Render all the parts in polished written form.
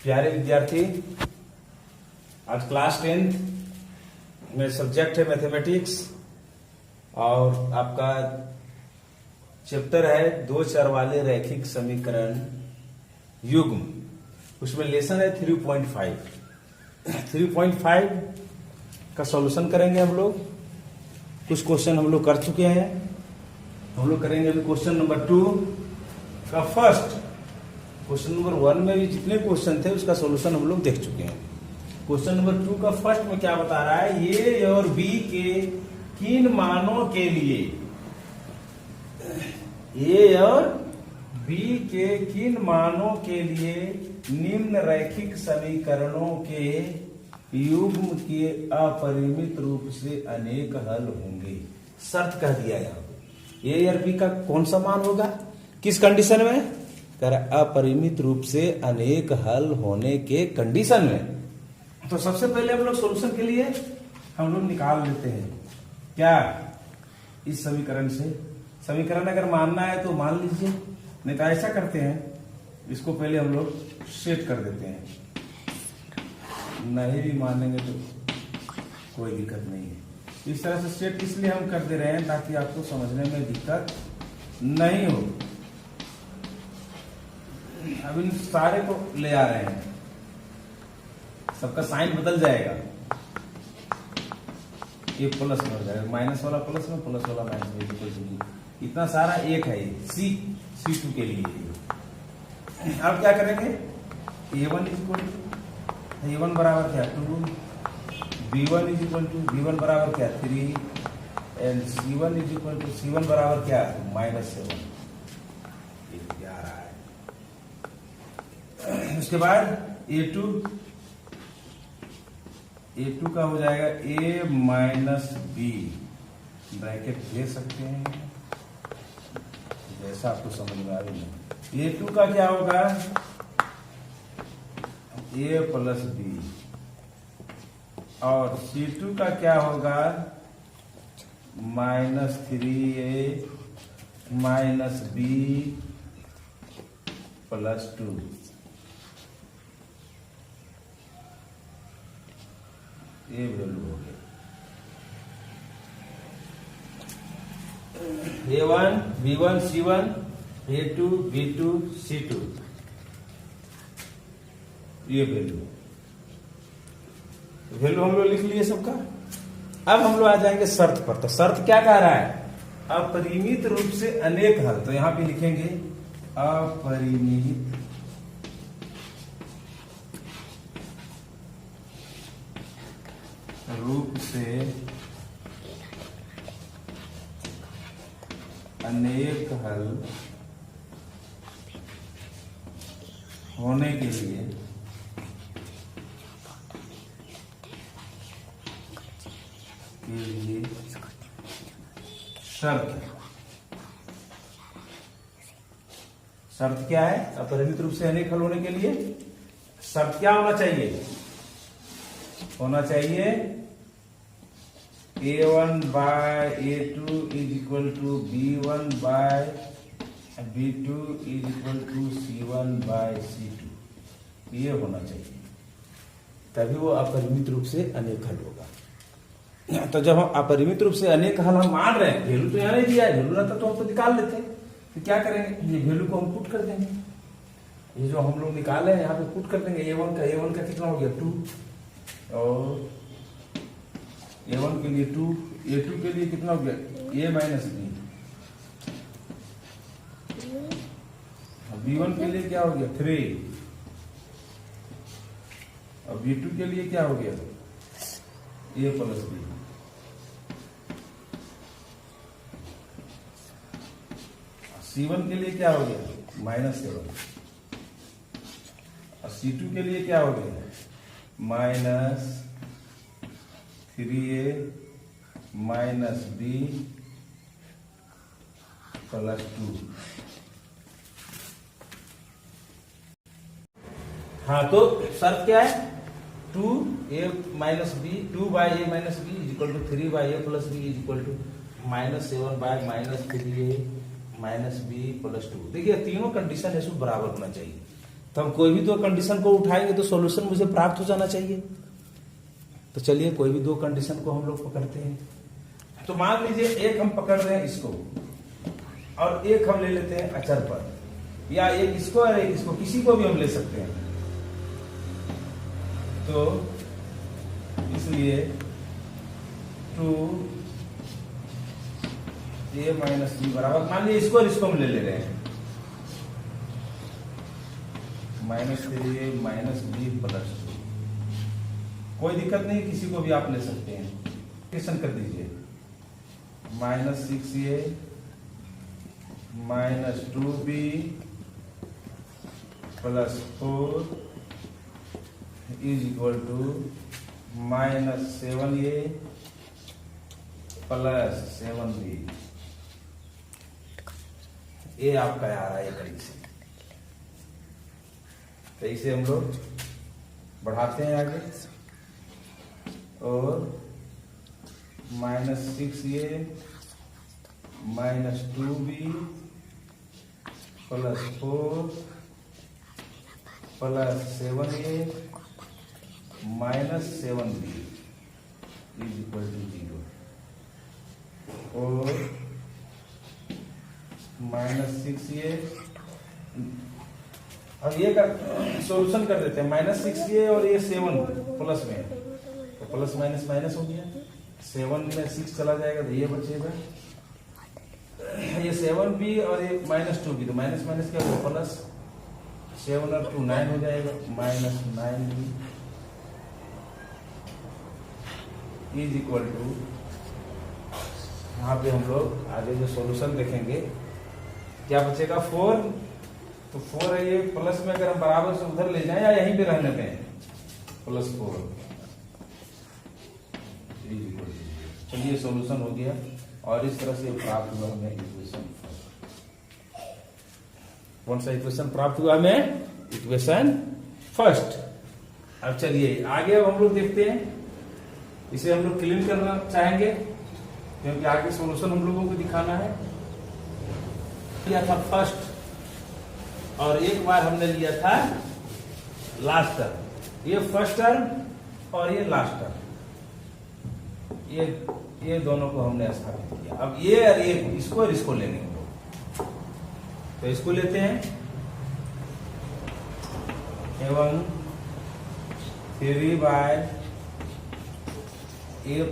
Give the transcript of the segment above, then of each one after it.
प्यारे विद्यार्थी, आज क्लास 10th में सब्जेक्ट है मैथमेटिक्स और आपका चैप्टर है दो चर वाले रैखिक समीकरण युग्म। उसमें लेसन है 3.5 का सॉल्यूशन करेंगे हम लोग। कुछ क्वेश्चन हम लोग कर चुके हैं, हम लोग करेंगे अभी क्वेश्चन नंबर 2 का फर्स्ट। क्वेश्चन नंबर 1 में भी जितने क्वेश्चन थे उसका सॉल्यूशन हम लोग देख चुके हैं। क्वेश्चन नंबर 2 का फर्स्ट में क्या बता रहा है, ए और बी के किन मानों के लिए, ए और बी के किन मानों के लिए निम्न रैखिक समीकरणों के युग्म के अपरिमित रूप से अनेक हल होंगे। शर्त कह दिया यहाँ पे, ए और बी का कौन सा मान होगा, किस कंडीशन में, कर अपरिमित रूप से अनेक हल होने के कंडीशन में। तो सबसे पहले हम लोग सॉल्यूशन के लिए हम लोग निकाल लेते हैं क्या, इस समीकरण से। समीकरण अगर मानना है तो मान लीजिए, नहीं तो ऐसा करते हैं, इसको पहले हम लोग सेट कर देते हैं। नहीं भी मानेंगे तो कोई दिक्कत नहीं है। इस तरह से सेट इसलिए हम कर दे रहे हैं ताकि आपको समझने में दिक्कत नहीं हो। अब इन सारे को ले आ रहे हैं, सबका साइन बदल जाएगा, ये प्लस में हो जाएगा, माइनस वाला प्लस में, प्लस वाला माइनस में, इतना सारा एक है C2 के लिए। अब क्या करेंगे, A1 बराबर क्या 2, B1 बराबर क्या 3 एंड C1 बराबर क्या -7। ये आ रहा है। उसके बाद A2 का हो जाएगा A माइनस B, ब्रैकेट दे सकते हैं जैसा आपको समझ में आ रही है। A2 का क्या होगा, A प्लस B, और C2 का क्या होगा -3A माइनस B प्लस 2। ये वैल्यू हो गया A1 B1 C1 A2 B2 C2, ये वैल्यू हम लोग लिख लिए सबका। अब हम लोग आ जाएंगे शर्त पर। तो शर्त क्या कह रहा है, अपरिमित रूप से अनेक हल। तो यहां पे लिखेंगे अपरिमित रूप से अनेक हल होने के लिए शर्त क्या है, अपरिमित रूप से अनेक हल होने के लिए शर्त क्या होना चाहिए, A1 by A2 is equal to B1 by B2 is equal to C1 by C2। ये होना चाहिए, तभी वो अपरिमित रूप से अनेक हल होगा। तो जब हम अपरिमित रूप से अनेक हल हम मान रहे हैं, वैल्यू तो यहाँ नहीं दिया है, वैल्यू रहता तो हम तो निकाल लेते हैं। तो क्या करेंगे, ये वैल्यू को हम पुट कर देंगे, ये जो हम लोग निकाले हैं यहाँ पे पुट कर देंगे। A1 का कितना हो गया 2, और A1 के लिए 2, A2 के लिए कितना हो गया A माइनस B, B1 के लिए क्या हो गया 3, और B2 के लिए क्या हो गया A प्लस B। C1 के लिए क्या हो गया -7, और C2 के लिए क्या हो गया -3A माइनस B प्लस 2। हाँ, तो शर्त क्या है, 2A minus B, 2 by A minus B is equal to 3 by A plus B is equal to -7 by -3A minus B plus 2। देखिए तीनों कंडीशन है बराबर होना चाहिए, तो हम कोई भी दो कंडीशन को उठाएंगे तो सॉल्यूशन मुझे प्राप्त हो जाना चाहिए। तो चलिए कोई भी दो कंडीशन को हम लोग पकड़ते हैं। तो मान लीजिए एक हम पकड़ रहे हैं इसको और एक हम ले लेते हैं अचर पर, या एक इसको और एक इसको, किसी को भी हम ले सकते हैं। तो इसलिए 2a माइनस b बराबर, मान लीजिए इसको और इसको हम ले रहे हैं, -3a माइनस b प्लस 2। कोई दिक्कत नहीं, किसी को भी आप ले सकते हैं। क्वेश्चन कर दीजिए, -6a minus 2b plus 4 is equal to -7a plus 7b। ये आपका आ रहा है कंडीशन। तो इसे हम लोग बढ़ाते हैं आगे, और -6a minus 2b plus 4 plus 7a minus 7b is equal to 0, और -6a, अब ये का सॉल्यूशन कर देते हैं। -6a और ये 7 प्लस में, तो प्लस माइनस माइनस हो गया, 7 में 6 चला जाएगा तो ये बचेगा, ये 7b और ये -2b, तो माइनस माइनस क्या होगा, प्लस 7 और 2 9 हो जाएगा, -9b इज इक्वल टू, यहाँ पे हम लोग आगे जो सॉल्यूशन देखेंगे क्या बचेगा, 4। तो 4 है ये, प्लस में अगर हम बराबर से उधर ले जाएं या यहीं पे रहने दें, +4 इज इक्वल टू। चलिए सॉल्यूशन हो गया, और इस तरह से प्राप्त हुआ हमें इक्वेशन। कौन सा इक्वेशन प्राप्त हुआ हमें, इक्वेशन फर्स्ट। अब चलिए आगे अब हम लोग देखते हैं, इसे हम लोग क्लीन करना चाहेंगे क्योंकि आगे सॉल्यूशन हम लोगों को दिखाना है। लिया था फर्स्ट, और एक बार हमने लिया था लास्ट टर्म। ये फर्स्ट टर्म और ये लास्ट टर्म, ये दोनों को हमने स्थापित किया। अब ये और ये, इसको और इसको लेंगे हम लोग, तो इसको लेते हैं, एवं 3/a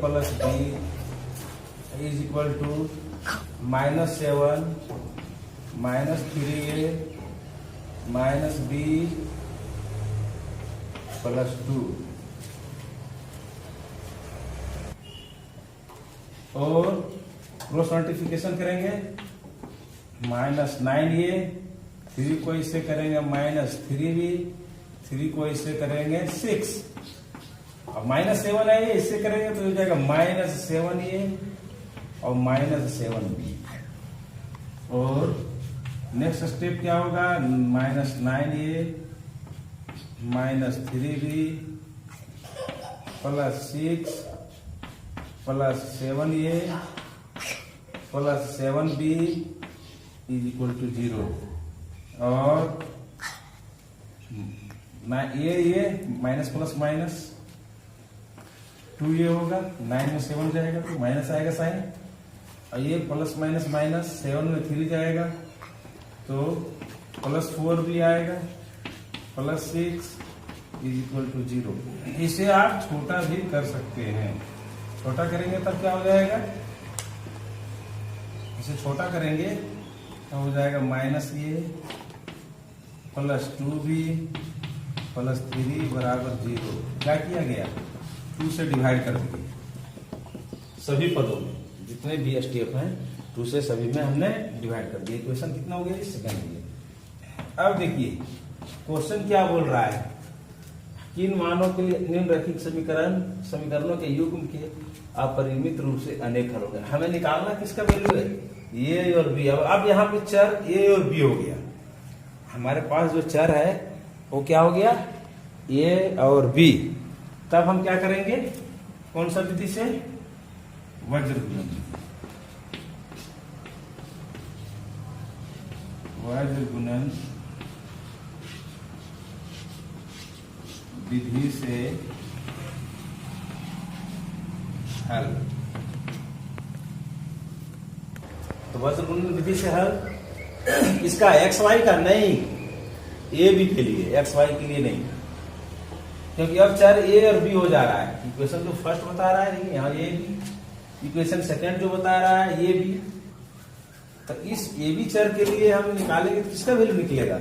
plus b is equal to -7 -3a minus b plus 2, और क्रॉस मल्टीप्लिकेशन करेंगे, -9a, 3 को इससे करेंगे -3b, 3 को इससे करेंगे 6, अब -7 है, इससे करेंगे तो हो जाएगा -7a और -7b, और नेक्स्ट स्टेप क्या होगा, -9a -3b plus 6 plus 7a plus 7b is equal to 0, और ये माइनस प्लस माइनस 2a होगा, 9 में 7 जाएगा तो माइनस आएगा साइन, और ये प्लस माइनस माइनस 7 में 3 जाएगा तो +4 भी आएगा, +6 इज इक्वल टू 0। इसे आप छोटा भी कर सकते हैं, छोटा करेंगे तब क्या हो जाएगा, इसे छोटा करेंगे तो हो जाएगा -a प्लस 2b प्लस 3 बराबर 0। क्या किया गया, 2 से डिवाइड कर दिए सभी पदों में, जितने भी स्टेप हैं 2 से सभी में हमने डिवाइड कर दिया। इक्वेशन कितना हो गया, सेकंड हो गया। अब देखिए क्वेश्चन क्या बोल रहा है, किन मानों के लिए निम्नलिखित समीकरणों के युग्म के अपरिमित रूप से अनेक हल होंगे। हमें निकालना किसका वैल्यू है, ए और बी। अब यहाँ पे चर ए और बी हो गया, हमारे पास जो चर है वो क्या हो गया, ए और बी। तब हम क्या करेंगे, कौन सा विधि से, वज्र गुणन। वज्र गुणन विधि से हल। तो वज्र गुणन विधि से हल इसका एक्स वाई का नहीं, ए बी के लिए, एक्स वाई के लिए नहीं, क्योंकि अब चर ए और बी हो जा रहा है। इक्वेशन जो फर्स्ट बता रहा है यहाँ ए बी, इक्वेशन सेकंड जो बता रहा है ए बी। तो इस ए बी चर के लिए हम निकालेंगे तो किसका वैल्यू निकलेगा?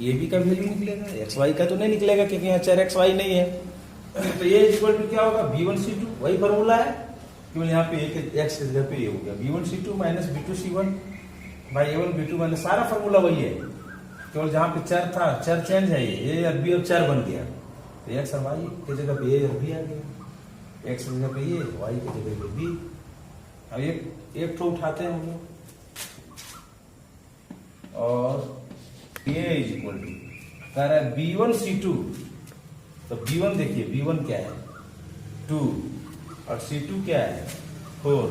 ए बी का वैल्यू निकलेगा, एक्स वाई का तो नहीं निकलेगा क्योंकि यहाँ चर एक्स वाई नहीं है। तो ये इक्वल टू क्या होगा? b1c2, वही फॉर्मूला है, केवल यहाँ पे एक्स की जगह पे ये हो गया b1c2 minus b2c1 by a1 b2 minus, सारा फॉर्मूला वही है, केवल जहाँ पे चर था चर चेंज है, ये और बी अब चर बन गया। तो एक्स और वाई की जगह पे ए और बी आ गया, एक्स की जगह पे ए, वाई की जगह पे बी। अब एक ठो उठाते हैं हम लोग, और ये इज इक्वल टू कह रहा है b1c2। तो b1 देखिए, b1 क्या है? 2, और c2 क्या है? 4।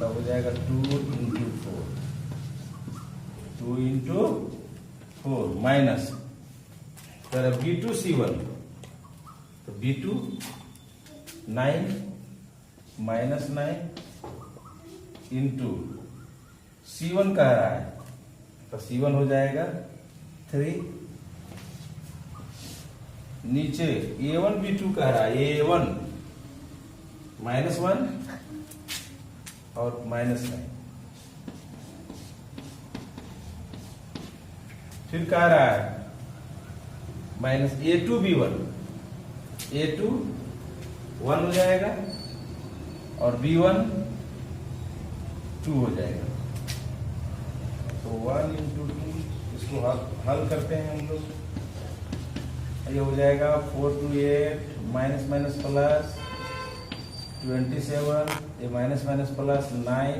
तब हो जाएगा 2 इंटू 4, 2 इंटू 4 माइनस कह रहा है b2c1। तो b2 9 माइनस 9 इंटू c1 कह रहा है, तो c1 हो जाएगा 3, नीचे a1 b2 कह रहा है, a1 माइनस 1 और माइनस 9, फिर कह रहा है माइनस a2 b1, a2 1 हो जाएगा और b1 2 हो जाएगा। तो 1 इंटू 2, इसको हल करते हैं हम लोग, ये हो जाएगा 4 to 8 माइनस माइनस प्लस 27, ये माइनस माइनस प्लस 9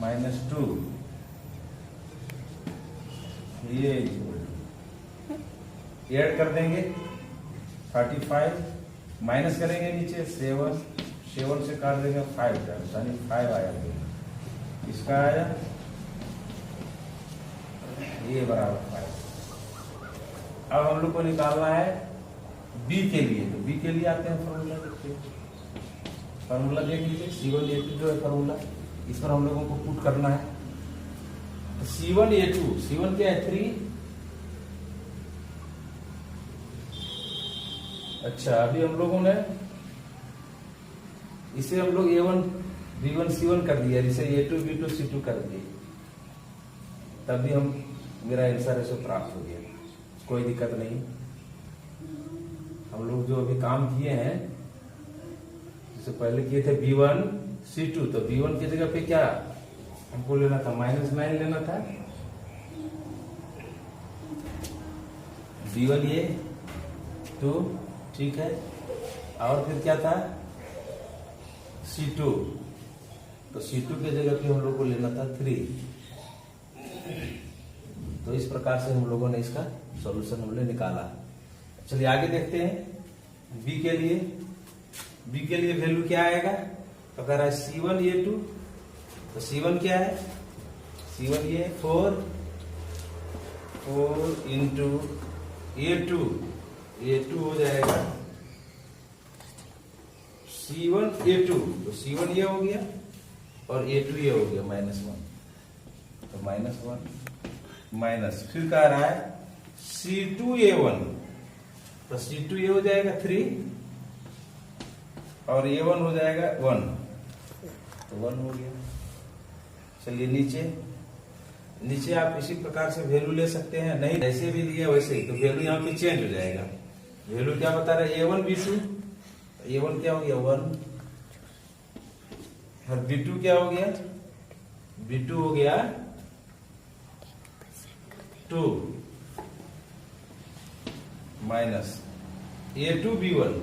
माइनस 2, ये ऐड कर देंगे 35, माइनस करेंगे नीचे 7 से काट देंगे 5, यानी 5 आया, इसका आया ये बराबर 5। अब हम लोग को निकालना है बी के लिए, तो बी के लिए आते हैं फॉर्मूला देखिए, फॉर्मूला देख लीजिए, C1A2 जो है फॉर्मूला, इस पर हम लोगों को पुट करना है। तो C1A2, C1 क्या है? 3। अच्छा, अभी हम लोगों ने इसे हम लोग A1 B1 C1 कर दिया, इसे A2 B2 C2 कर दिए, तभी हम मेरा आंसर ऐसे प्राप्त हो गया, कोई दिक्कत नहीं। हम लोग जो अभी काम किए हैं, इससे पहले किए थे B1 C2, तो B1 की जगह पे क्या हमको लेना था? माइनस 9 लेना था, B1 ये 2, ठीक है, और फिर क्या था? C2, तो C2 की जगह पे हम लोग को लेना था 3। तो इस प्रकार से हम लोगों ने इसका सॉल्यूशन हमने निकाला। चलिए आगे देखते हैं बी के लिए। बी के लिए वैल्यू क्या आएगा? तो कह रहा है C1A2, तो C1 क्या है? C1 ये 4 इंटू A2 हो जाएगा C1A2, तो C1 ये हो गया और A2 ये हो गया -1, तो -1 माइनस, फिर कह रहा है C2A1, तो C2 ये हो जाएगा 3 और A1 हो जाएगा 1, तो 1 हो गया। चलिए नीचे आप इसी प्रकार से वैल्यू ले सकते हैं, नहीं जैसे भी दिया वैसे ही, तो वैल्यू यहाँ पे चेंज हो जाएगा। वैल्यू क्या बता रहा है? A1 B2, A1 क्या हो गया? 1, और B2 क्या हो गया? B2 हो गया 2 माइनस A2 B1,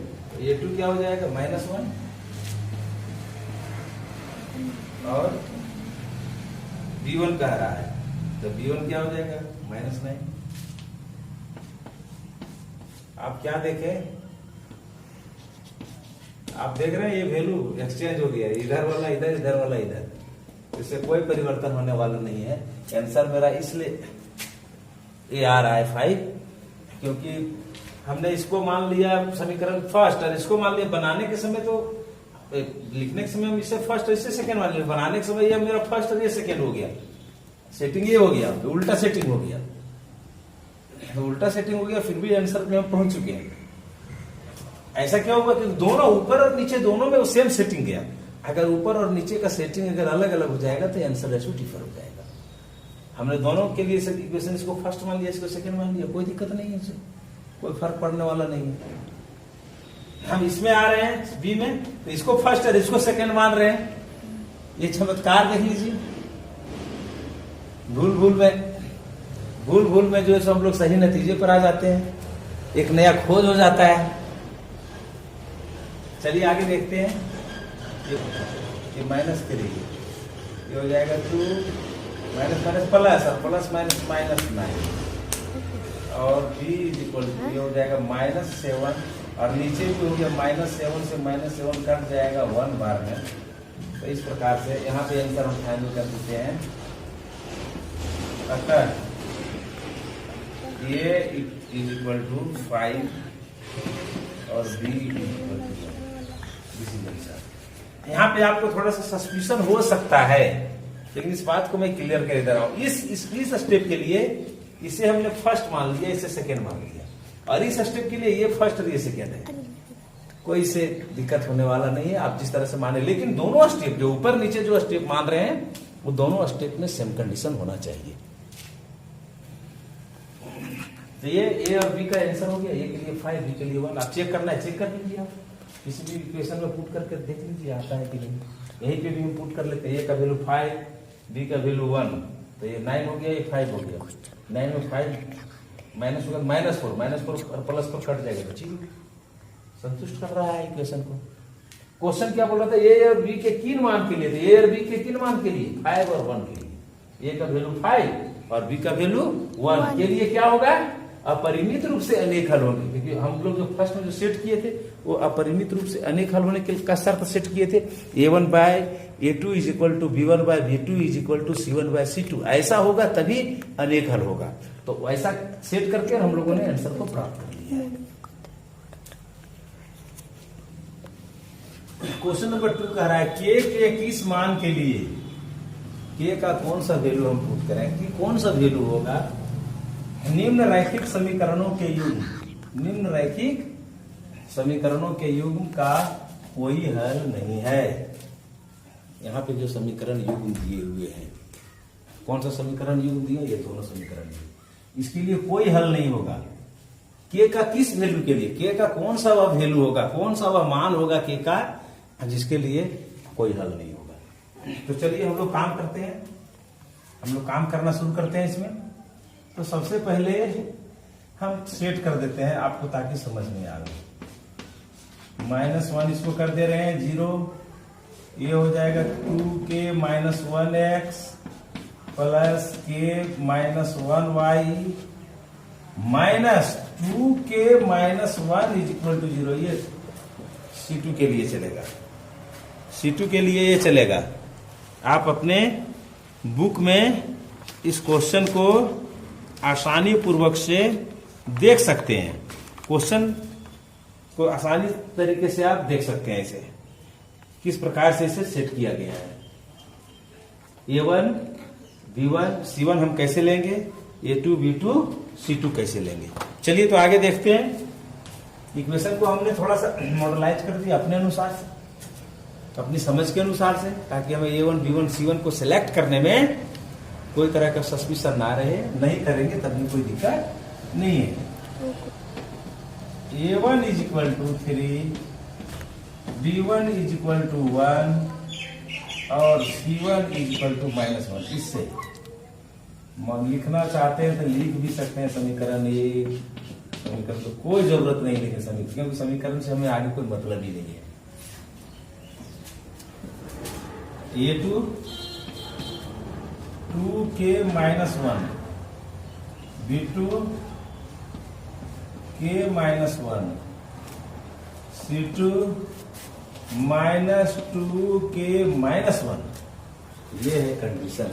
A2 क्या हो जाएगा? -1 और B1 कह रहा है, तो B1 क्या हो जाएगा? -9। आप क्या देखें? आप देख रहे हैं ये वैल्यू एक्सचेंज हो गया, इधर वाला इधर, इधर वाला इधर, इससे कोई परिवर्तन होने वाला नहीं है। आंसर मेरा इसलिए ये आ रहा है 5, क्योंकि हमने इसको मान लिया समीकरण फर्स्ट, और इसको मान लिया बनाने के समय, तो लिखने के समय हम इसे फर्स्ट और इसे सेकंड मान लिया, बनाने के समय ये मेरा फर्स्ट और ये सेकंड हो गया, सेटिंग ये हो गया, उल्टा सेटिंग हो गया, तो उल्टा सेटिंग हो गया, फिर भी आंसर में हम पहुंच चुके हैं। ऐसा क्या होगा कि दोनों ऊपर और नीचे दोनों में सेम सेटिंग गया। अगर ऊपर और नीचे का सेटिंग अगर अलग अलग हो जाएगा तो आंसर रेशो डिफर हो जाएगा। हमने दोनों के लिए इक्वेशन इसको फर्स्ट मान लिया, इसको सेकंड मान लिया, कोई दिक्कत नहीं है, इससे कोई फर्क पड़ने वाला नहीं है। हम इसमें आ रहे हैं बी में, तो इसको फर्स्ट और इसको सेकंड मान रहे हैं। ये चमत्कार देख लीजिए, भूल भूल में जो है हम लोग सही नतीजे पर आ जाते हैं, एक नया खोज हो जाता है। चलिए आगे देखते हैं। ये माइनस के लिए ये हो जाएगा 2 माइनस माइनस प्लस, और प्लस माइनस माइनस 9, और b इक्वल टू ये हो जाएगा -7, और नीचे भी हो गया -7 से -7 कट जाएगा 1 बार में। तो इस प्रकार से यहाँ पे आंसर हम फाइनल कर देते हैं। अतः ये इज इक्वल टू 5 और b इक्वल टू 1। यहाँ पे आपको थोड़ा सा सस्पिशन हो सकता है, लेकिन इस बात को मैं क्लियर कर दे रहा हूँ। इस स्टेप के लिए इसे हमने फर्स्ट मान लिया, इसे सेकेंड मान लिया, और इस स्टेप के लिए ये फर्स्ट और ये सेकेंड है। कोई इसे दिक्कत होने वाला नहीं है, आप जिस तरह से माने। लेकिन दोनों स्टेप, जो ऊपर नीचे जो स्टेप मान रहे हैं, वो दोनों स्टेप में सेम कंडीशन होना चाहिए। तो ये ए और बी का आंसर हो गया। ए के लिए 5, बी के लिए 1। आप चेक करना है, चेक कर लीजिए, आप किसी भी इक्वेशन में पुट करके देख लीजिए आता है कि नहीं। यहीं पे भी हम पुट कर लेते हैं। ए का वैल्यू 5, बी का वैल्यू 1, तो ये 9 हो गया, ये 5 हो गया। 9 में 5 माइनस होगा -4 और प्लस 4 कट जाएगा, ठीक है, संतुष्ट कर रहा है इक्वेशन को। क्वेश्चन क्या बोल रहा था? ए और बी के किन मान के लिए? ए और बी के किन मान के लिए? 5 और 1 के लिए। ए का वैल्यू 5 और बी का वैल्यू 1 के लिए क्या होगा? अपरिमित रूप से अनेक हल होंगे, क्योंकि हम लोग जो फर्स्ट में जो सेट किए थे वो अपरिमित रूप से अनेक हल होने के का शर्त सेट किए थे। A1 by A2 is equal to B1 by B2 is equal to C1 by C2। ऐसा होगा तभी अनेक हल होगा। तो ऐसा सेट करके हम लोगों ने आंसर को प्राप्त कर लिया है। क्वेश्चन नंबर 2 कह रहा है के किस मान के लिए के का कौन सा वैल्यू हम पुट करें, कि कौन सा वैल्यू होगा? निम्न रैखिक समीकरणों के युग्म, निम्न रैखिक समीकरणों के युग्म का कोई हल नहीं है। यहाँ पे जो समीकरण युग्म दिए हुए हैं, कौन सा समीकरण युग्म दिया? ये दोनों समीकरण युग्म। इसके लिए कोई हल नहीं होगा। के का किस वैल्यू के लिए, के का कौन सा वह वैल्यू होगा, कौन सा वह मान होगा के का, जिसके लिए कोई हल नहीं होगा। तो चलिए हम लोग काम करते हैं, हम लोग काम करना शुरू करते हैं इसमें। तो सबसे पहले हम सेट कर देते हैं आपको, ताकि समझ में आ रहा। -1 इसको कर दे रहे हैं 0, ये हो जाएगा 2k - 1x plus k - 1y minus 2k - 1 is equal to 0। ये C2 के लिए चलेगा, C2 के लिए ये चलेगा। आप अपने बुक में इस क्वेश्चन को आसानी पूर्वक से देख सकते हैं। क्वेश्चन को आसानी तरीके से आप देख सकते हैं इसे किस प्रकार से इसे सेट किया गया है। A1 B1 C1 हम कैसे लेंगे, A2 B2 C2 कैसे लेंगे। चलिए तो आगे देखते हैं। इक्वेशन को हमने थोड़ा सा मॉडलाइज कर दिया अपने अनुसार से, अपनी समझ के अनुसार से, ताकि हमें A1 B1 C1 को सिलेक्ट करने में कोई तरह का सस्पिशन ना रहे। नहीं करेंगे तब भी कोई दिक्कत नहीं है। A1 is equal to 3, B1 is equal to 1 और C1 इज इक्वल टू -1। इससे लिखना चाहते हैं तो लिख भी सकते हैं समीकरण 1, समीकरण तो कोई जरूरत नहीं लिखे समीकरण, क्योंकि समीकरण से हमें आगे कोई मतलब ही नहीं है। A2 2k - 1 B2 k - 1 C2 -2k - 1। ये है condition.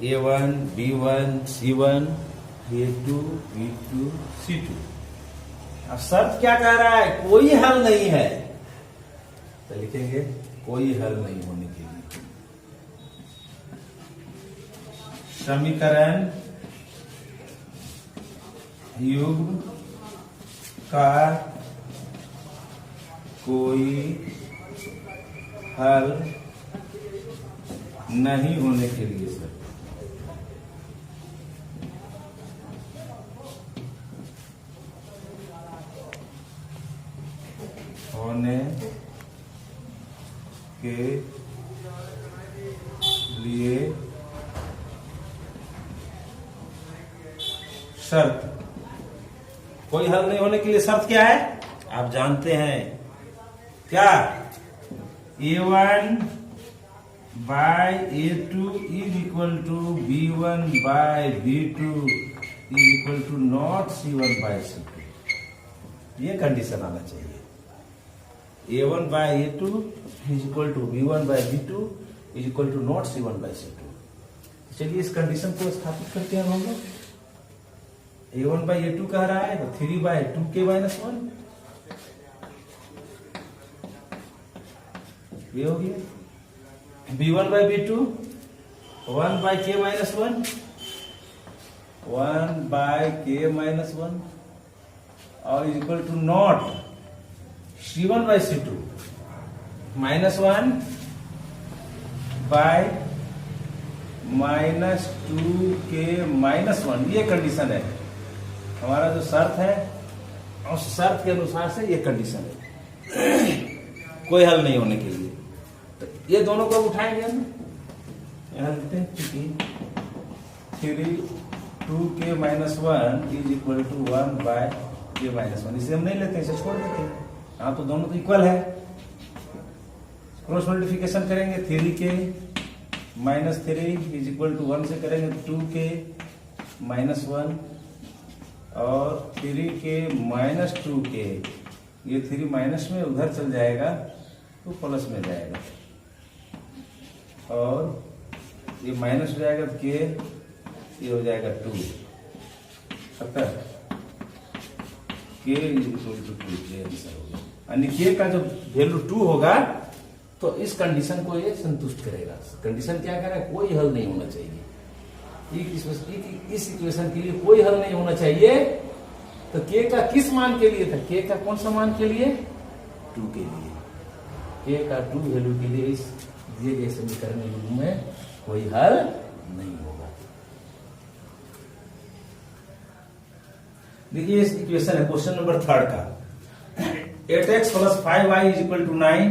A1 B1 C1 A2 B2 C2। अब शर्त क्या कह रहा है? कोई हल नहीं है, तो लिखेंगे कोई हल नहीं होने के लिए समीकरण युग्म का कोई हल नहीं होने के लिए सर होने के लिए शर्त, कोई हल नहीं होने के लिए शर्त क्या है? आप जानते हैं क्या? A1 by A2 is equal to B1 by B2 is equal to not C1 by C2। ये कंडीशन आना चाहिए। A1 by A2 is equal to B1 by B2 is equal to not C1 by C2। चलिए इस condition को स्थापित करते हैं हम लोग। A1 बाय A2 कह रहा है तो 3 बाय 2k माइनस 1 ये हो गया। B1 by B2 1 by k minus 1 1 by k minus 1 और is equal to not C1 by C2 minus 1 by minus 2k minus 1। ये कंडीशन है हमारा जो शर्त है, उस शर्त के अनुसार से ये कंडीशन है कोई हल नहीं होने के लिए। तो ये दोनों को उठाएंगे हम, यहां लिखते हैं कि 2k minus 1 is equal to 1 by k minus 1। इसे हम नहीं लेते, इसे छोड़ देते हैं। हाँ तो दोनों तो इक्वल है, क्रॉस मल्टीप्लिकेशन करेंगे 3k minus 3 is equal to 1 से करेंगे 2k माइनस 1 और 3k माइनस 2k, ये 3 माइनस में उधर चल जाएगा तो प्लस में जाएगा और ये माइनस हो जाएगा तो k ये हो जाएगा 2 70 k इज इक्वल टू 2 ये आंसर होगा। यानी k का जो वैल्यू 2 होगा तो इस कंडीशन को ये संतुष्ट करेगा। कंडीशन क्या कह रहा है? कोई हल नहीं होना चाहिए। इस इक्वेशन के लिए कोई हल नहीं होना चाहिए। तो k का किस मान के लिए था? k का कौन सा मान के लिए? 2 के लिए। k का 2 वैल्यू के लिए इस दिए गए समीकरण युग्म में कोई हल नहीं होगा। देखिए इस इक्वेशन है क्वेश्चन नंबर 3 का 8x plus 5y is equal to 9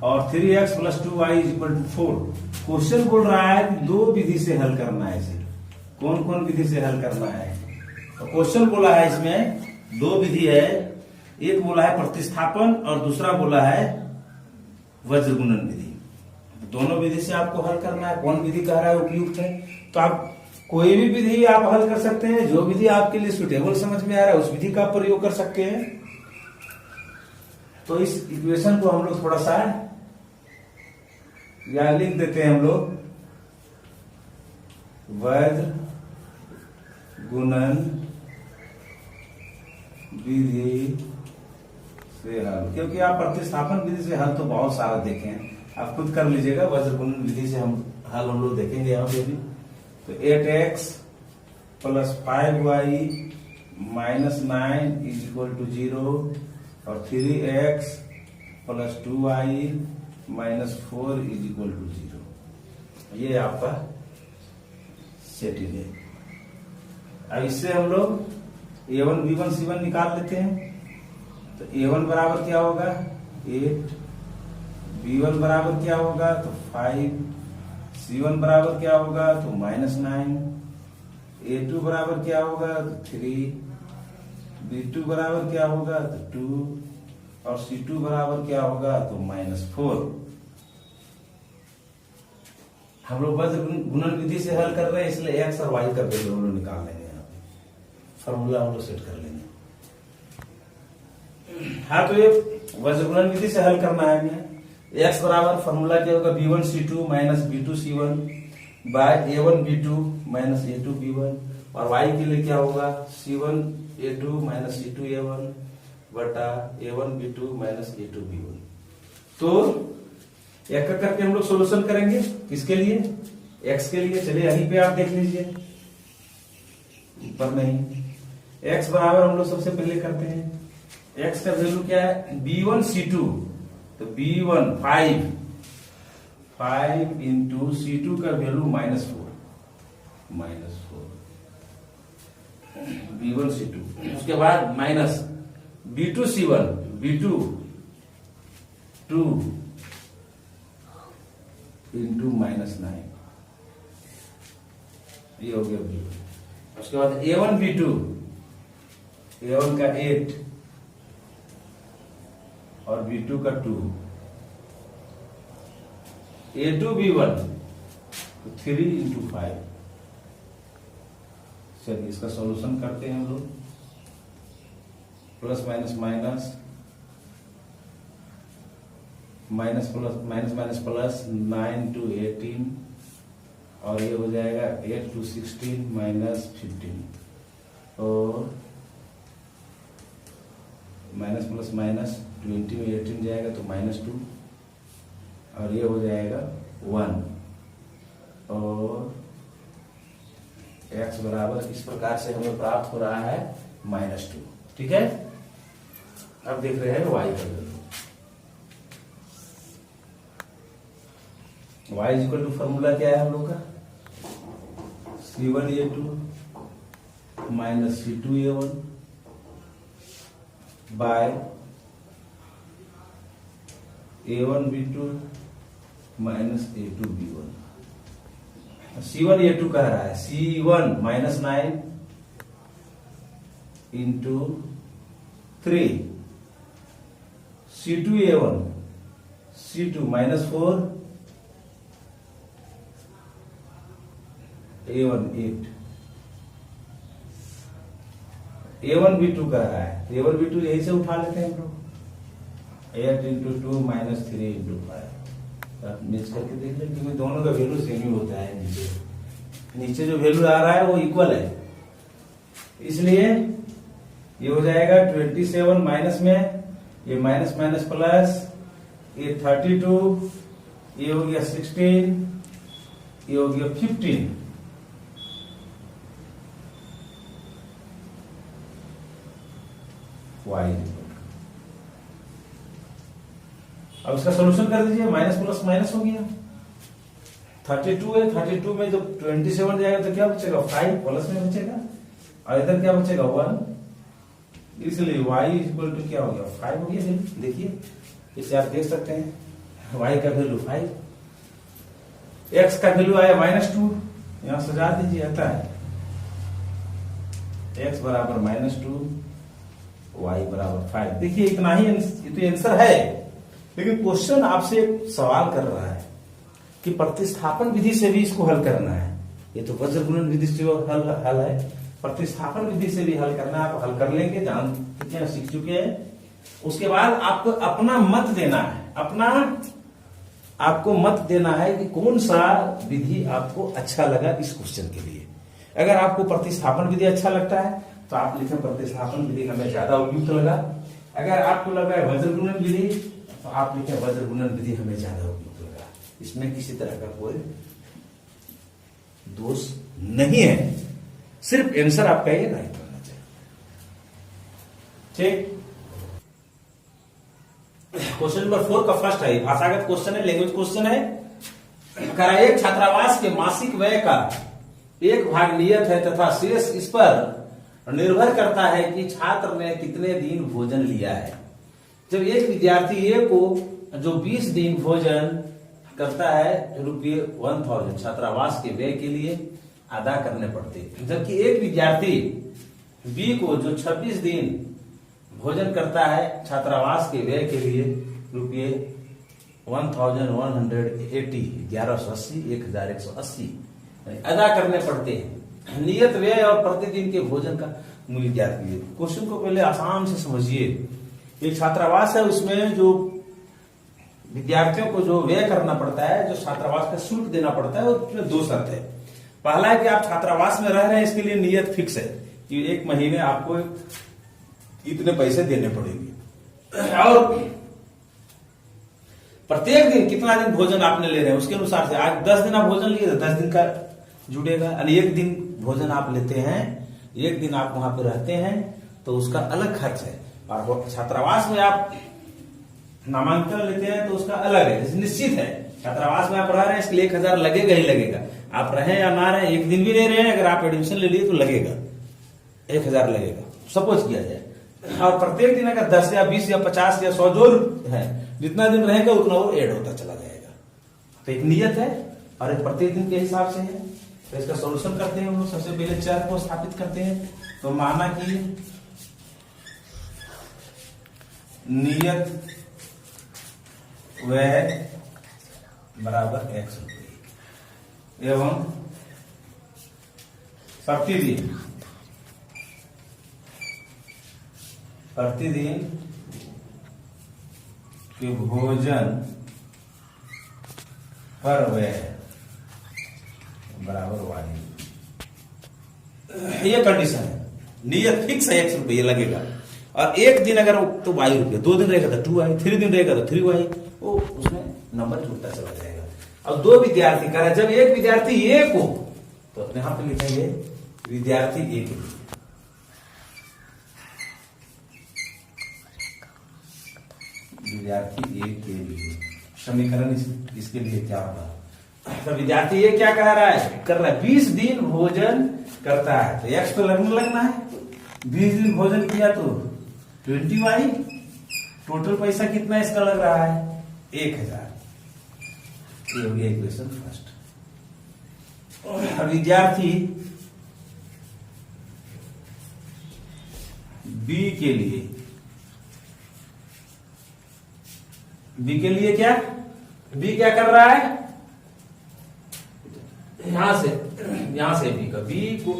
और 3x plus 2y is equal to 4। Question बोल रहा है कि दो विधि से हल करना है इसे। कौन कौन विधि से हल करना है? तो क्वेश्चन बोला है इसमें दो विधि है, एक बोला है प्रतिस्थापन और दूसरा बोला है वज्र गुणन विधि। दोनों विधि से आपको हल करना है। कौन विधि कह रहा है उपयुक्त है? तो आप कोई भी विधि आप हल कर सकते हैं, जो विधि आपके लिए सुटेबल समझ में आ रहा है उस विधि का प्रयोग कर सकते हैं। तो इस इक्वेशन को हम लोग थोड़ा सा या लिख देते हैं हम लोग वज्र गुणन विधि से हल, क्योंकि आप प्रतिस्थापन विधि से हल तो बहुत सारा देखे हैं, आप खुद कर लीजिएगा। वज्र गुणन विधि से हम लोग देखेंगे यहाँ पे भी। तो 8x plus 5y minus 9 is equal to 0 और 3x plus 2y minus 4 is equal to 0। ये आपका सेटिंग है। अब इससे हम लोग a1 b1 c1 निकाल लेते हैं। तो a1 बराबर क्या होगा? 8, b1 बराबर क्या होगा? तो 5, c1 बराबर क्या होगा? तो माइनस 9, a2 बराबर क्या होगा? तो 3, b2 बराबर क्या होगा? तो 2 और c2 बराबर क्या होगा? तो माइनस 4। हम लोग वज्र गुणन विधि से हल कर रहे हैं, इसलिए x और y का वैल्यू हम लोग निकाल लेंगे। यहाँ पे फॉर्मूला हम लोग सेट कर लेंगे। हाँ तो ये वज्र गुणन विधि से हल करना है हमें। x बराबर फॉर्मूला क्या होगा? b1 c2 minus b2 c1 bye a1 b2 minus a2 b1 और y के लिए क्या होगा, C1A2 माइनस C2A1 बटा A1B2 माइनस A2B1। तो एक एक करके हम लोग सोल्यूशन करेंगे। किसके लिए, x के लिए। चलिए यहीं पे आप देख लीजिए, ऊपर नहीं। x बराबर हम लोग सबसे पहले करते हैं, x का वैल्यू क्या है, B1 C2, तो B1 5 इंटू C2 का वैल्यू -4 B1 C2। उसके बाद minus B2 C1 B2 2 into -9, ये हो गया B1। उसके बाद A1 B2, A1 का 8 और B2 का 2, A2 B1 3 इंटू 5। चलिए इसका सॉल्यूशन करते हैं हम लोग, plus minus minus minus plus minus minus plus 9 to 18, और ये हो जाएगा 8 टू 16 माइनस 15, और माइनस प्लस माइनस 20 में 18 जाएगा तो -2, और ये हो जाएगा 1, और x बराबर इस प्रकार से हमें प्राप्त हो रहा है -2। ठीक है, अब देख रहे हैं y का value. y equal to formula क्या है हम लोग का, C1A2 minus C2A1 bye A1B2 minus A2B1। C1A2 कह रहा है, C1 -9 into 3, C2A1 C2 -4, A1 8, A1B2 कह रहा है, A1B2 यही से उठा लेते हैं हम लोग, 8 इंटू 2 माइनस 3 इंटू 5। आप मिक्स करके देख लें, क्योंकि दोनों का वैल्यू सेम ही होता है। नीचे जो वैल्यू आ रहा है वो इक्वल है, इसलिए ये हो जाएगा 27 माइनस में, ये माइनस माइनस प्लस, ये 32, ये हो गया 16, ये हो गया 15। y, अब इसका सोल्यूशन कर दीजिए, माइनस प्लस माइनस हो गया, 32 है, 32 में जब 27 जाएगा तो क्या बचेगा, 5 प्लस में बचेगा, और इधर क्या बचेगा 1, इसलिए y इक्वल टू क्या हो गया, 5 हो गया। देखिए इसे आप देख सकते हैं, y का वैल्यू 5, x का वैल्यू आया -2, यहां सजा दीजिए, आता है x बराबर -2, y बराबर 5। देखिए इतना ही, ये तो आंसर है, लेकिन क्वेश्चन आपसे एक सवाल कर रहा है कि प्रतिस्थापन विधि से भी इसको हल करना है। ये तो वज्र गुणन विधि से हल है, प्रतिस्थापन विधि से भी हल करना है। आप हल कर लेंगे, जान चुके हैं, सीख चुके हैं। उसके बाद आपको अपना मत देना है, आपको मत देना है कि कौन सा विधि आपको अच्छा लगा इस क्वेश्चन के लिए। अगर आपको प्रतिस्थापन विधि अच्छा लगता है तो आप लिखें प्रतिस्थापन विधि हमें ज्यादा उपयुक्त लगा। अगर आपको लगा है वज्र गुणन विधि तो आप लिखें वज्र गुणन विधि हमें ज्यादा उपयुक्त लगा। इसमें किसी तरह का कोई दोष नहीं है, सिर्फ आंसर आपका ये राइट होना चाहिए। ठीक, क्वेश्चन नंबर 4 का फर्स्ट है, भाषागत क्वेश्चन है, लैंग्वेज क्वेश्चन है। करा एक छात्रावास के मासिक व्यय का 1 भाग नियत है तथा शेष इस पर निर्भर करता है कि छात्र ने कितने दिन भोजन लिया है। जब एक विद्यार्थी ए को जो 20 दिन भोजन करता है, ₹1000 छात्रावास के व्यय के लिए अदा करने पड़ते, जबकि एक विद्यार्थी बी को जो 26 दिन भोजन करता है छात्रावास के व्यय के लिए ₹1180 अदा करने पड़ते हैं। नियत व्यय और प्रतिदिन के भोजन का मूल्य ज्ञात कीजिए। क्वेश्चन को पहले आसान से समझिए। एक छात्रावास है, उसमें जो विद्यार्थियों को जो व्यय करना पड़ता है, जो छात्रावास का शुल्क देना पड़ता है, उसमें 2 शर्त है। पहला है कि आप छात्रावास में रह रहे हैं, इसके लिए नियत फिक्स है कि एक महीने आपको इतने पैसे देने पड़ेंगे, और प्रत्येक दिन कितना दिन भोजन आपने ले रहे हैं उसके अनुसार से। आज 10 दिन आप भोजन लिए तो 10 दिन का जुड़ेगा, यानी एक दिन भोजन आप लेते हैं, एक दिन आप वहां पे रहते हैं तो उसका अलग खर्च है। और छात्रावास में आप नामांकन लेते हैं तो उसका अलग है, जैसे निश्चित है। छात्रावास में आप रह रहे हैं इसके लिए 1000 लगेगा ही लगेगा, आप रहें या ना रहें, एक दिन भी ले रहे हैं अगर आप एडमिशन ले लिए तो लगेगा 1000 लगेगा, सपोज किया जाए। और प्रत्येक दिन अगर 10 या 20 या 50 या 100 जो है, जितना दिन रहेगा उतना वो ऐड होता चला जाएगा। तो एक नियत है और एक प्रत्येक दिन के हिसाब से है। तो इसका सॉल्यूशन करते हैं हम लोग। सबसे पहले चर को स्थापित करते हैं, तो माना कि नियत व्यय बराबर x रुपये एवं प्रतिदिन के भोजन पर व्यय बराबर y। ये कंडीशन है, नियत फिक्स है x रुपये लगेगा, और एक दिन अगर तो y रुपये, 2 दिन रहेगा तो 2y, 3 दिन रहेगा तो 3y, वो उसमें नंबर जुड़ता चला जाएगा। अब 2 विद्यार्थी कर रहे हैं, जब एक विद्यार्थी ए को, तो अपने यहां पे लिखेंगे विद्यार्थी ए के लिए, विद्यार्थी ए के लिए समीकरण इसके लिए क्या होगा। तो विद्यार्थी ये क्या कर रहा है 20 दिन भोजन करता है, तो x तो लगना है। 20 दिन भोजन किया तो 20y, टोटल पैसा कितना इसका लग रहा है 1000। ये हो गया इक्वेशन फर्स्ट। विद्यार्थी बी के लिए क्या, बी क्या कर रहा है, यहां से बी को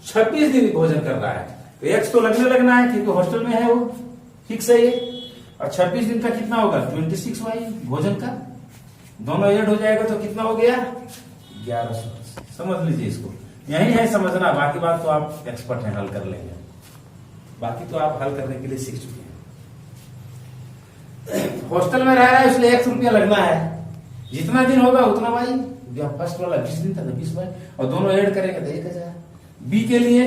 26 दिन भोजन कर रहा है, तो x तो लगना है क्योंकि हॉस्टल में है, वो फिक्स है ये। और 26 दिन का कितना होगा 26y भोजन का, दोनों ऐड हो जाएगा तो कितना हो गया 1100। समझ लीजिए इसको, यही है समझना, बाकी बात तो आप एक्सपर्ट हैं, हल कर लेंगे, बाकी तो आप हल करने के लिए सीख चुके हैं। हॉस्टल में रह रहा है इसलिए x रुपया लगना है, जितना दिन होगा उतना भाई, फर्स्ट वाला 20 दिन था तो 20 भाई, और दोनों ऐड करेंगे तो 1000। बी के लिए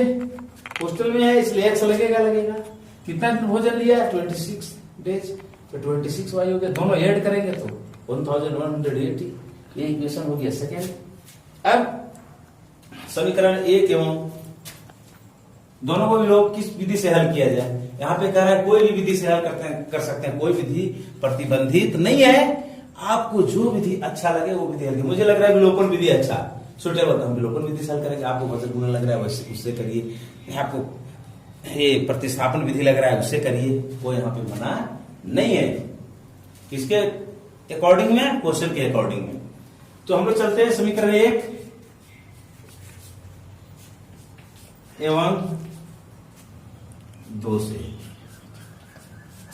हॉस्टल में है इसलिए x लगेगा। कितना दिन भोजन लिया 26 डेज, तो 26y हो गया, दोनों ऐड करेंगे तो 1180। ये इक्वेशन हो गया सेकेंड। अब समीकरण एक एवं दोनों को भी लोग किस विधि से हल किया जाए, यहाँ पे कह रहा है कोई भी विधि से हल कर सकते हैं, कोई विधि प्रतिबंधित नहीं है, आपको जो विधि अच्छा लगे वो विधि हल। मुझे लग रहा है विलोपन विधि अच्छा सुटेबल, हम विलोपन विधि से हल करेंगे। आपको वजन गुणन लग रहा है वैसे उससे करिए, आपको ये प्रतिस्थापन विधि लग रहा है उससे करिए, कोई यहाँ पे मना नहीं है, किसके अकॉर्डिंग में, क्वेश्चन के अकॉर्डिंग में। तो हम लोग चलते हैं समीकरण 1 एवं 2 से।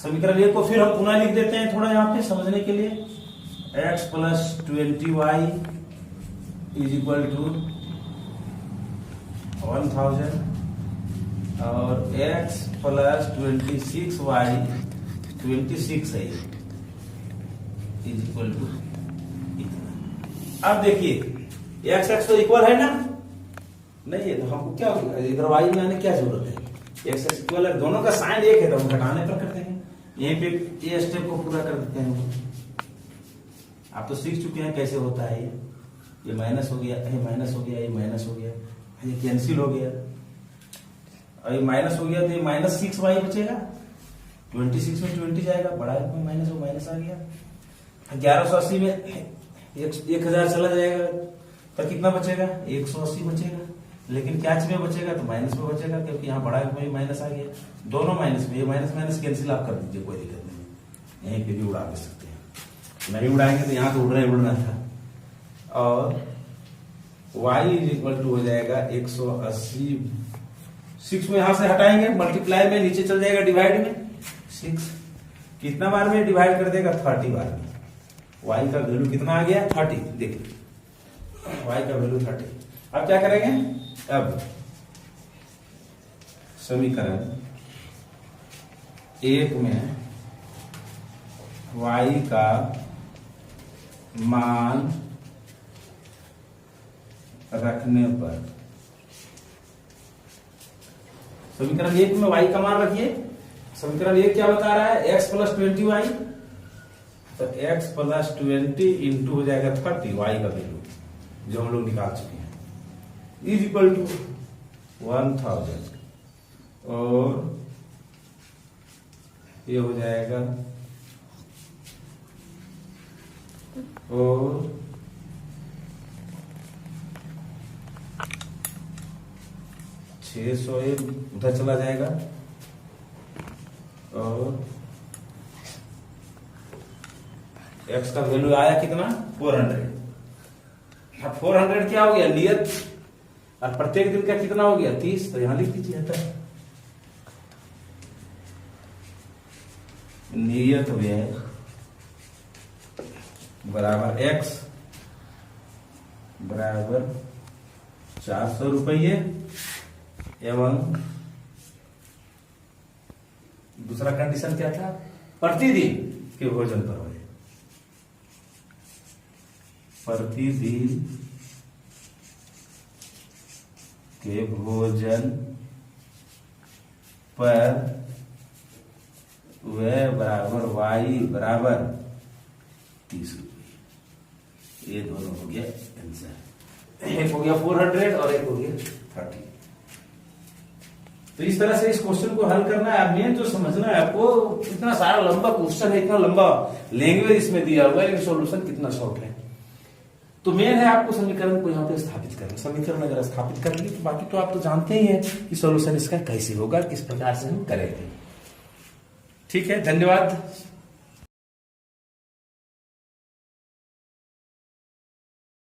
समीकरण 1 को फिर हम पुनः लिख देते हैं थोड़ा यहाँ पे समझने के लिए। x + 20y = 1000 और x + 26y 26 है = इतना। अब देखिए x तो इक्वल है ना, नहीं है तो हमको क्या इधर y में आने क्या जरूरत है, x इक्वल है, दोनों का साइन एक है तो हम घटाने पर करते हैं, यहीं पे ये स्टेप को पूरा कर देते हैं। आप तो सीख चुके हैं कैसे होता है, ये माइनस हो गया, ये माइनस हो गया, ये माइनस हो गया, ये कैंसिल हो गया, और ये माइनस हो गया तो ये -6y बचेगा, 26 में 20 जाएगा, बड़ा में माइनस हो माइनस आ गया, 1180 में 1000 चला जाएगा तो कितना बचेगा 180 बचेगा, लेकिन क्या में बचेगा तो माइनस में बचेगा, क्योंकि यहाँ बड़ा में माइनस आ गया, दोनों माइनस में, ये माइनस माइनस कैंसिल आप कर दीजिए, कोई दिक्कत नहीं, यहीं पे भी उड़ा दे सकते हैं, नहीं उड़ाएंगे तो यहाँ तो उड़ना था। और y = हो जाएगा 180, 6 में यहां से हटाएंगे, मल्टीप्लाई में नीचे चल जाएगा, डिवाइड में 6 कितना बार में डिवाइड कर देगा 30 बार में। y का वैल्यू कितना आ गया 30, देखिए y का वैल्यू 30। अब क्या करेंगे, अब समीकरण एक में y का मान रखने पर, समीकरण एक में y का मान रखिए। समीकरण एक क्या बता रहा है, x प्लस 20y, तो x प्लस 20 इंटू हो जाएगा 30, y का वैल्यू जो हम लोग निकाल चुके हैं, इज इक्वल टू 1000, और ये हो जाएगा, और 600 उधर चला जाएगा, और x का वैल्यू आया कितना, 400। अब 400 क्या हो गया, नियत, और प्रत्येक दिन का कितना हो गया, 30, तो यहां लिख दीजिए था नियत व्यय बराबर x बराबर 400 रुपये, एवं दूसरा कंडीशन क्या था, प्रतिदिन के भोजन पर हो, प्रतिदिन के भोजन पर वह बराबर y बराबर 30 रुपये। ये दोनों हो गया आंसर, एक हो गया 400 और एक हो गया 30। तो इस तरह से इस क्वेश्चन को हल करना है। मेन जो समझना है आपको, इतना सारा लंबा क्वेश्चन है, इतना लंबा लैंग्वेज इसमें दिया हुआ है, लेकिन सॉल्यूशन कितना शॉर्ट है। तो मेन है आपको समीकरण को यहाँ पे स्थापित करना। समीकरण अगर स्थापित कर ली तो बाकी तो आप तो जानते ही हैं कि सॉल्यूशन इसका कैसे होगा, किस प्रकार से हम करेंगे। ठीक है, धन्यवाद।